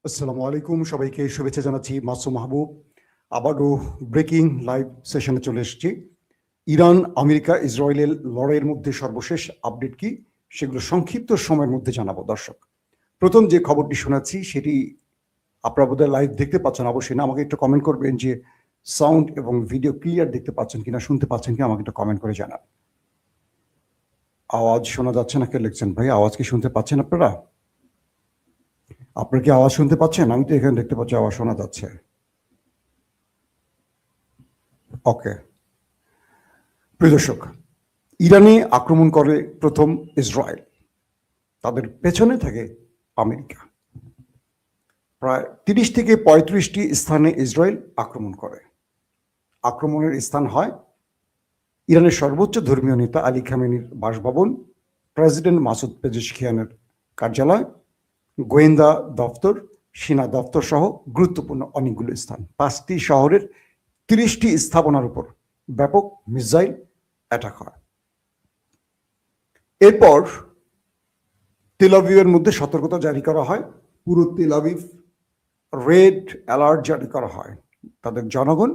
আসসালামু আলাইকুম, সবাইকে শুভেচ্ছা জানাচ্ছি। মাসুম মাহবুব আবারও ব্রেকিং লাইভ সেশনে চলে এসেছি। ইরান আমেরিকা ইসরায়েলের লড়াইয়ের মধ্যে সর্বশেষ আপডেট কি, সেগুলো সংক্ষিপ্ত সময়ের মধ্যে জানাবো দর্শক। প্রথম যে খবরটি শোনাচ্ছি সেটি আপনারা বোধহয় লাইভ দেখতে পাচ্ছেন, অবশ্যই না। আমাকে একটু কমেন্ট করবেন যে সাউন্ড এবং ভিডিও ক্লিয়ার দেখতে পাচ্ছেন কিনা, শুনতে পাচ্ছেন কিনা, আমাকে একটু কমেন্ট করে জানান। আওয়াজ শোনা যাচ্ছে না? কে লিখছেন ভাই? আওয়াজ কি শুনতে পাচ্ছেন আপনারা? আপনারা কি আওয়াজ শুনতে পাচ্ছেন? আমি তো এখানে দেখতে পাচ্ছি আওয়াজ শোনা যাচ্ছে। ওকে, প্রিয় দর্শক, ইরানে আক্রমণ করে প্রথম ইসরায়েল, তাদের পেছনে থাকে আমেরিকা। প্রায় 30 থেকে 35টি স্থানে ইসরায়েল আক্রমণ করে। আক্রমণের স্থান হয় ইরানের সর্বোচ্চ ধর্মীয় নেতা আলী খামেনির বাসভবন, প্রেসিডেন্ট মাসুদ পেজেশকিয়ানের কার্যালয়, গোয়েন্দা দপ্তর, সেনা দপ্তর সহ গুরুত্বপূর্ণ অনেকগুলো স্থান। 5টি শহরের 30টি স্থাপনার উপর ব্যাপক মিসাইল অ্যাটাক হয়। এরপর তেল আবিবের মধ্যে সতর্কতা জারি করা হয়। পুরো তেল আবিব রেড অ্যালার্ট জারি করা হয়। তাদের জনগণ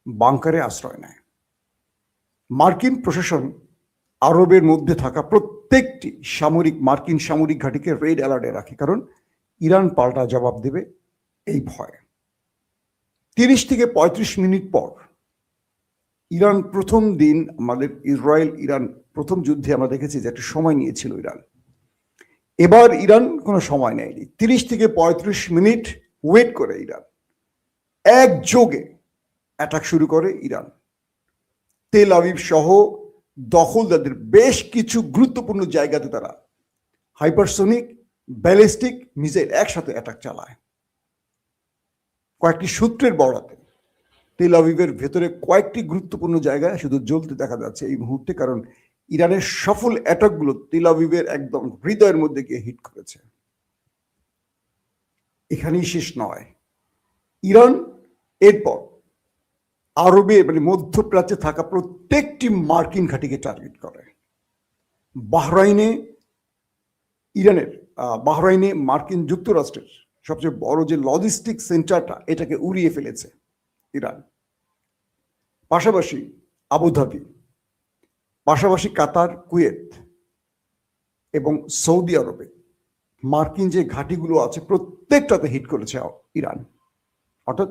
বাংকারে আশ্রয় নেয়। মার্কিন প্রশাসন আরবের মধ্যে থাকা প্রত্যেকটি মার্কিন সামরিক ঘাঁটিকে রেড অ্যালার্টে রাখে, কারণ ইরান পাল্টা জবাব দেবে এই ভয়। 30 থেকে 35 মিনিট পর ইরান প্রথম দিন, আমাদের ইসরায়েল ইরান প্রথম যুদ্ধে আমরা দেখেছি যে একটা সময় নিয়েছিল ইরান। এবার ইরান কোনো সময় নেয়নি। 30 থেকে 35 মিনিট ওয়েট করে ইরান একযোগে অ্যাটাক শুরু করে। ইরান তেল আবিব সহ দখলদারদের বেশ কিছু গুরুত্বপূর্ণ জায়গাতে তারা হাইপারসোনিক ব্যালিস্টিক মিসাইল একসাথে অ্যাটাক চালায়। কয়েকটি সূত্রের বরাতে তেল আবিবের ভেতরে কয়েকটি গুরুত্বপূর্ণ জায়গায় শুধু জ্বলতে দেখা যাচ্ছে এই মুহূর্তে, কারণ ইরানের সফল অ্যাটাকগুলো তেল আবিবের একদম হৃদয়ের মধ্যে গিয়ে হিট করেছে। এখানেই শেষ নয়, ইরান এরপর আরবে মধ্যপ্রাচ্যে থাকা প্রত্যেকটি মার্কিন ঘাঁটিকে টার্গেট করে। বাহরাইনে মার্কিন যুক্তরাষ্ট্রের সবচেয়ে বড় যে লজিস্টিক সেন্টারটা, এটাকে উড়িয়ে ফেলেছে ইরান। পাশাপাশি আবুধাবি, পাশাপাশি কাতার, কুয়েত এবং সৌদি আরবে মার্কিন যে ঘাঁটিগুলো আছে প্রত্যেকটাতে হিট করেছে ইরান। অর্থাৎ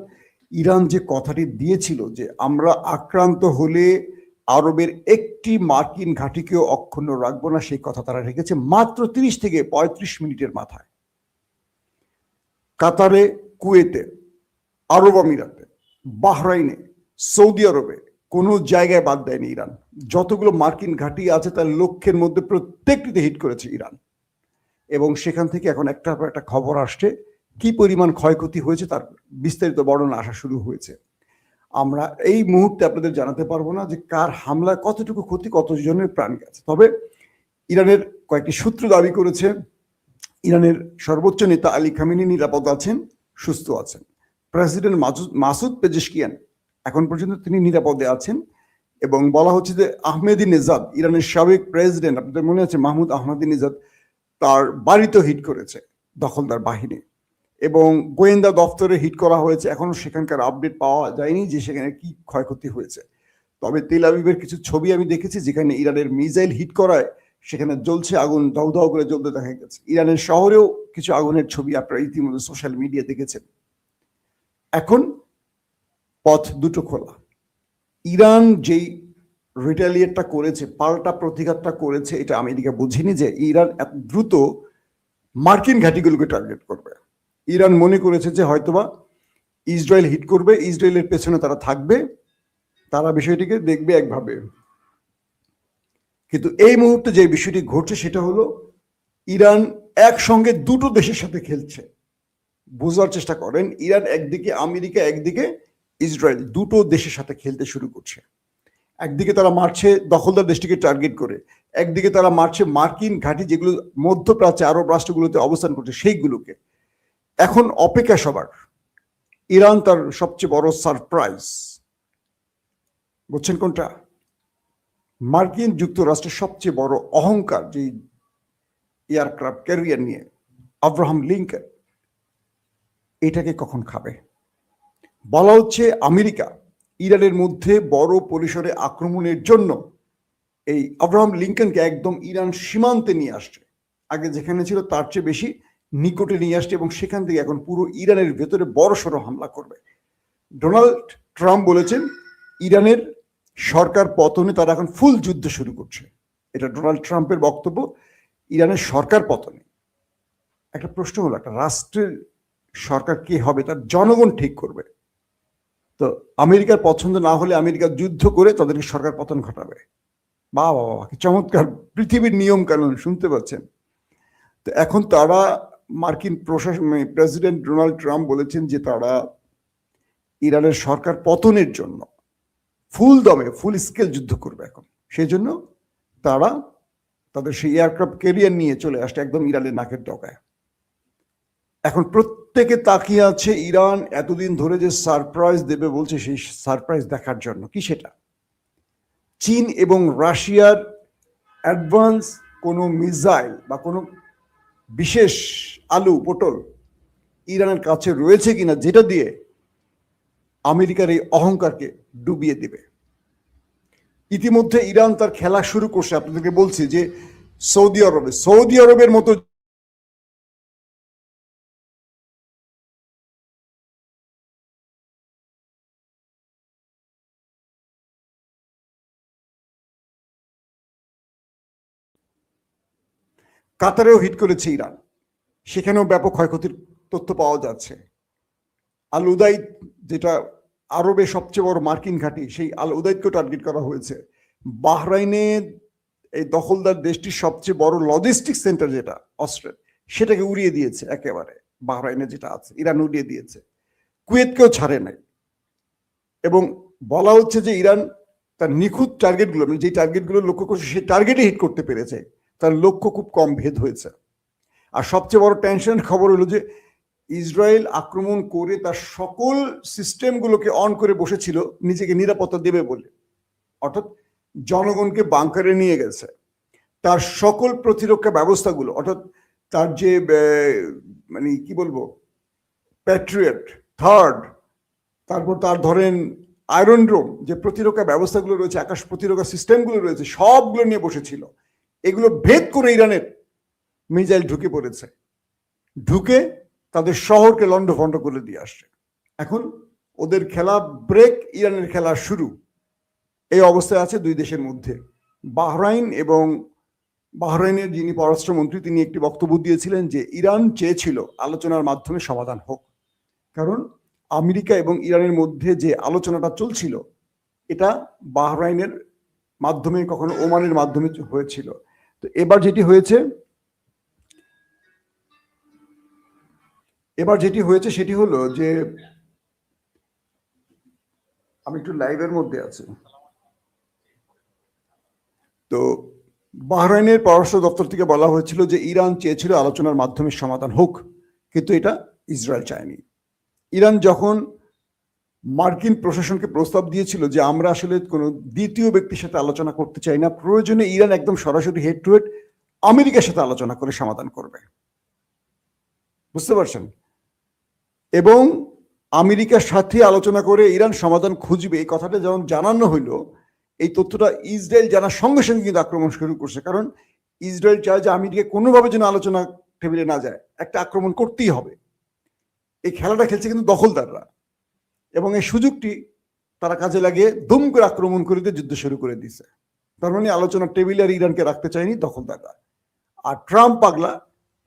ইরান যে কথাটি দিয়েছিল যে আমরা আক্রান্ত হলে আরবের একটি মার্কিন ঘাঁটিকেও অক্ষুণ্ণ রাখবো না, সেই কথা তারা রেখেছে মাত্র 30 থেকে 35 মিনিটের মাথায়। কাতারে, কুয়েতে, আরব আমিরাতে, বাহরাইনে, সৌদি আরবে কোনো জায়গায় বাদ দেয়নি ইরান। যতগুলো মার্কিন ঘাঁটি আছে তার লক্ষ্যের মধ্যে প্রত্যেকটিতে হিট করেছে ইরান। এবং সেখান থেকে এখন একটা খবর আসছে, কি পরিমাণ ক্ষয়ক্ষতি হয়েছে তার বিস্তারিত বর্ণনা আসা শুরু হয়েছে। আমরা এই মুহূর্তে আপনাদের জানাতে পারবো না যে কার হামলায় কতটুকু ক্ষতি, কতজনের প্রাণ গেছে। তবে ইরানের কয়েকটি সূত্র দাবি করেছে ইরানের সর্বোচ্চ নেতা আলী খামেনি নিরাপদ আছেন, সুস্থ আছেন। প্রেসিডেন্ট মাসুদ পেজেশকিয়ান এখন পর্যন্ত তিনি নিরাপদে আছেন। এবং বলা হচ্ছে যে আহমেদি নেজাদ, ইরানের সাবেক প্রেসিডেন্ট, আপনাদের মনে আছে মাহমুদ আহমেদি নেজাদ, তার বাড়িতে হিট করেছে দখলদার বাহিনী। এবং গোয়েন্দা দপ্তরে হিট করা হয়েছে। এখনো সেখানকার আপডেট পাওয়া যায়নি যে সেখানে কি ক্ষয়ক্ষতি হয়েছে। তবে তেল আবিবের কিছু ছবি আমি দেখেছি যেখানে ইরানের মিসাইল হিট করায় সেখানে জ্বলছে আগুন, দাউ দাউ করে জ্বলতে দেখা গেছে। ইরানের শহরেও কিছু আগুনের ছবি আপনারা ইতিমধ্যে সোশ্যাল মিডিয়া দেখেছেন। এখন পথ দুটো খোলা। ইরান যেই রিটালিয়েটটা করেছে, পাল্টা প্রতিঘাতটা করেছে, এটা আমেরিকা বুঝিনি যে ইরান এত দ্রুত মার্কিন ঘাঁটিগুলোকে টার্গেট করবে। ইরান মনে করেছে যে হয়তোবা ইসরায়েল হিট করবে, ইসরায়েলের পেছনে তারা থাকবে, তারা বিষয়টিকে দেখবে একভাবে। কিন্তু এই মুহূর্তে যে বিষয়টি ঘটছে সেটা হলো ইরান একসঙ্গে দুটো দেশের সাথে খেলছে। বোঝার চেষ্টা করেন, ইরান একদিকে আমেরিকা, একদিকে ইসরায়েল, দুটো দেশের সাথে খেলতে শুরু করছে। একদিকে তারা মারছে দখলদার দেশটিকে টার্গেট করে, একদিকে তারা মারছে মার্কিন ঘাঁটি যেগুলো মধ্যপ্রাচ্যে আরব রাষ্ট্রগুলোতে অবস্থান করছে সেইগুলোকে। এখন অপেক্ষা সবার, ইরান তার সবচেয়ে বড় সারপ্রাইজ বুঝছেন কোনটা? মার্কিন যুক্তরাষ্ট্রের সবচেয়ে বড় অহংকার, যে এয়ারক্রাফট ক্যারিয়ার নিয়ে আব্রাহাম লিঙ্কন, এটাকে কখন খাবে? বলা হচ্ছে আমেরিকা ইরানের মধ্যে বড় পরিসরে আক্রমণের জন্য এই আব্রাহাম লিঙ্কনকে একদম ইরান সীমান্তে নিয়ে আসছে। আগে যেখানে ছিল তার চেয়ে বেশি নিকটে নিয়ে আসছে এবং সেখান থেকে এখন পুরো ইরানের ভেতরে বড়সড় হামলা করবে। ডোনাল্ড ট্রাম্প বলেছেন ইরানের সরকার পতনে তারা এখন ফুল যুদ্ধ শুরু করছে। এটা ডোনাল্ড ট্রাম্পের বক্তব্য, ইরানের সরকার পতনে। একটা প্রশ্ন হলো, একটা রাষ্ট্রের সরকার কে হবে তার জনগণ ঠিক করবে। তো আমেরিকার পছন্দ না হলে আমেরিকা যুদ্ধ করে তাদেরকে সরকার পতন ঘটাবে। বাহ বাবা, কি চমৎকার পৃথিবীর নিয়ম কানুন, শুনতে পাচ্ছেন? তো এখন তারা মার্কিন প্রশাসন, প্রেসিডেন্ট ডোনাল্ড ট্রাম্প বলেছেন যে তারা ইরানের সরকার পতনের জন্য ফুল দমে ফুল স্কেল যুদ্ধ করবে এখন। সেই জন্য তারা তাদের সেই এয়ারক্রাফট ক্যারিয়ার নিয়ে চলে আসছে একদম ইরানের নাকের ডগায়। এখন প্রত্যেকে তাকিয়ে আছে ইরান এতদিন ধরে যে সারপ্রাইজ দেবে বলছে, সেই সারপ্রাইজ দেখার জন্য। কি সেটা? চীন এবং রাশিয়ার অ্যাডভান্স কোনো মিসাইল বা কোনো বিশেষ আলু পটল ইরানের কাছে রয়েছে কিনা, যেটা দিয়ে আমেরিকার এই অহংকারকে ডুবিয়ে দেবে। ইতিমধ্যে ইরান তার খেলা শুরু করছে। আপনাদেরকে বলছি যে সৌদি আরবের মতো কাতারেও হিট করেছে ইরান, সেখানেও ব্যাপক ক্ষয়ক্ষতির তথ্য পাওয়া যাচ্ছে। আল উদাইদ, যেটা আরবে সবচেয়ে বড় মার্কিন ঘাঁটি, সেই আল উদাইদকেও টার্গেট করা হয়েছে। বাহরাইনে এই দখলদার দেশটির সবচেয়ে বড় লজিস্টিক সেন্টার যেটা অস্ট্রেল, সেটাকে উড়িয়ে দিয়েছে একেবারে। বাহরাইনে যেটা আছে ইরান উড়িয়ে দিয়েছে। কুয়েতকেও ছাড়ে নাই। এবং বলা হচ্ছে যে ইরান তার নিখুঁত টার্গেটগুলো, যে টার্গেটগুলো লক্ষ্য করছে সেই টার্গেটে হিট করতে পেরেছে। তার লক্ষ্য খুব কম ভেদ হয়েছে। আর সবচেয়ে বড় টেনশনের খবর হলো যে ইসরায়েল আক্রমণ করে তার সকল সিস্টেমগুলোকে অন করে বসেছিল নিজেকে নিরাপত্তা দেবে বলে, অর্থাৎ জনগণকে বাংকারে নিয়ে গেছে। তার সকল প্রতিরক্ষা ব্যবস্থাগুলো, অর্থাৎ তার যে মানে কি বলবো, প্যাট্রিয়ট, থার্ড, তারপর তার ধরেন আয়রন ড্রোম, যে প্রতিরক্ষা ব্যবস্থাগুলো রয়েছে, আকাশ প্রতিরক্ষা সিস্টেমগুলো রয়েছে, সবগুলো নিয়ে বসেছিল। এগুলো ভেদ করে ইরানের মিসাইল ঢুকে পড়েছে, ঢুকে তাদের শহরকে লন্ডভন্ড করে দিয়ে আসছে। এখন ওদের খেলা ব্রেক, ইরানের খেলা শুরু। এই অবস্থায় আছে দুই দেশের মধ্যে। বাহরাইনের যিনি পররাষ্ট্রমন্ত্রী, তিনি একটি বক্তব্য দিয়েছিলেন যে ইরান চেয়েছিল আলোচনার মাধ্যমে সমাধান হোক, কারণ আমেরিকা এবং ইরানের মধ্যে যে আলোচনাটা চলছিল এটা বাহরাইনের মাধ্যমে, কখনো ওমানের মাধ্যমে হয়েছিল। তো এবার যেটি হয়েছে সেটি হলো যে, আমি একটু লাইভের মধ্যে আছি। তো বাহরাইনের পররাষ্ট্র দপ্তর থেকে বলা হয়েছিল যে ইরান চেয়েছিল আলোচনার মাধ্যমে সমাধান হোক, কিন্তু এটা ইসরায়েল চায়নি। ইরান যখন মার্কিন প্রশাসনকে প্রস্তাব দিয়েছিল যে আমরা আসলে কোনো দ্বিতীয় ব্যক্তির সাথে আলোচনা করতে চাই না, প্রয়োজনে ইরান একদম সরাসরি হেড টু হেড আমেরিকার সাথে আলোচনা করে সমাধান করবে, বুঝতে পারছেন? এবং আমেরিকার সাথে আলোচনা করে ইরান সমাধান খুঁজবে, এই কথাটা যেমন জানানো হইলো, এই তথ্যটা ইসরায়েল জানার সঙ্গে সঙ্গে কিন্তু আক্রমণ শুরু করছে। কারণ ইসরায়েল চায় যে আমেরিকা কোনোভাবে যেন আলোচনা টেবিলে না যায়, একটা আক্রমণ করতেই হবে। এই খেলাটা খেলছে কিন্তু দখলদাররা, এবং এই সুযোগটি তারা কাজে লাগিয়ে দুম করে আক্রমণ করে দিয়ে যুদ্ধ শুরু করে দিয়েছে। তার মানে আলোচনার টেবিলে আর ইরানকে রাখতে চায়নি দখলদাররা, আর ট্রাম্প পাগলা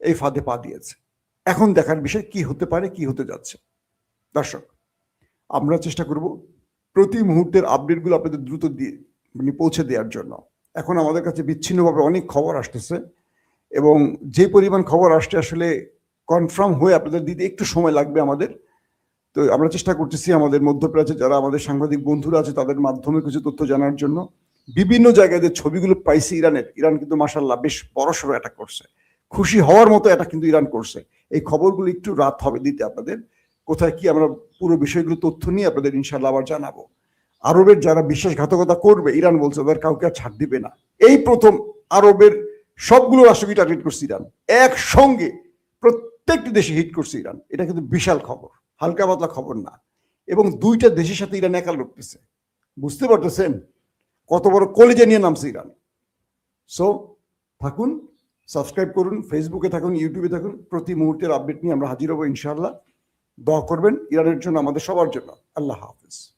এই ফাঁদে পা দিয়েছে। এখন দেখার বিষয় কি হতে পারে, কি হতে যাচ্ছে। দর্শক, আমরা চেষ্টা করব প্রতি মুহূর্তের আপডেটগুলো আপনাদের দ্রুত দিয়ে পৌঁছে দেওয়ার জন্য। এখন আমাদের কাছে বিচ্ছিন্নভাবে অনেক খবর আসতেছে, এবং যে পরিমাণ খবর আসছে আসলে কনফার্ম হয়ে আপনাদের দিতে একটু সময় লাগবে আমাদের। তো আমরা চেষ্টা করতেছি আমাদের মধ্যপ্রাচ্যে যারা আমাদের সাংবাদিক বন্ধুরা আছে তাদের মাধ্যমে কিছু তথ্য জানার জন্য। বিভিন্ন জায়গায় যে ছবিগুলো পাইছি ইরান কিন্তু মাশাআল্লাহ বেশ বড়সড় অ্যাটাক করছে, খুশি হওয়ার মতো অ্যাটাক কিন্তু ইরান করছে। এই খবরগুলো একটু রাত হবে দিতে আপনাদের, কোথায় কি আমরা পুরো বিষয়গুলো তথ্য নিয়ে আপনাদের ইনশাল্লাহ আবার জানাবো। আরবের যারা বিশ্বাসঘাতকতা করবে, ইরান বলছে ওদের কাউকে আর ছাড় দিবে না। এই প্রথম আরবের সবগুলো রাষ্ট্রকে টার্গেট করছে ইরান একসঙ্গে। প্রত্যেকটি দেশে হিট করছে ইরান। এটা কিন্তু বিশাল খবর, হালকা পাতলা খবর না। এবং দুইটা দেশের সাথে ইরান একা লড়তেছে, বুঝতে পারতেছেন কত বড় কলিজা নিয়ে নামছে ইরান। সো থাকুন, সাবস্ক্রাইব করুন, ফেসবুকে থাকুন, ইউটিউবে থাকুন, প্রতি মুহূর্তের আপডেট নিয়ে আমরা হাজির হবো ইনশাআল্লাহ। দোয়া করবেন ইরানের জন্য, আমাদের সবার জন্য। আল্লাহ হাফিজ।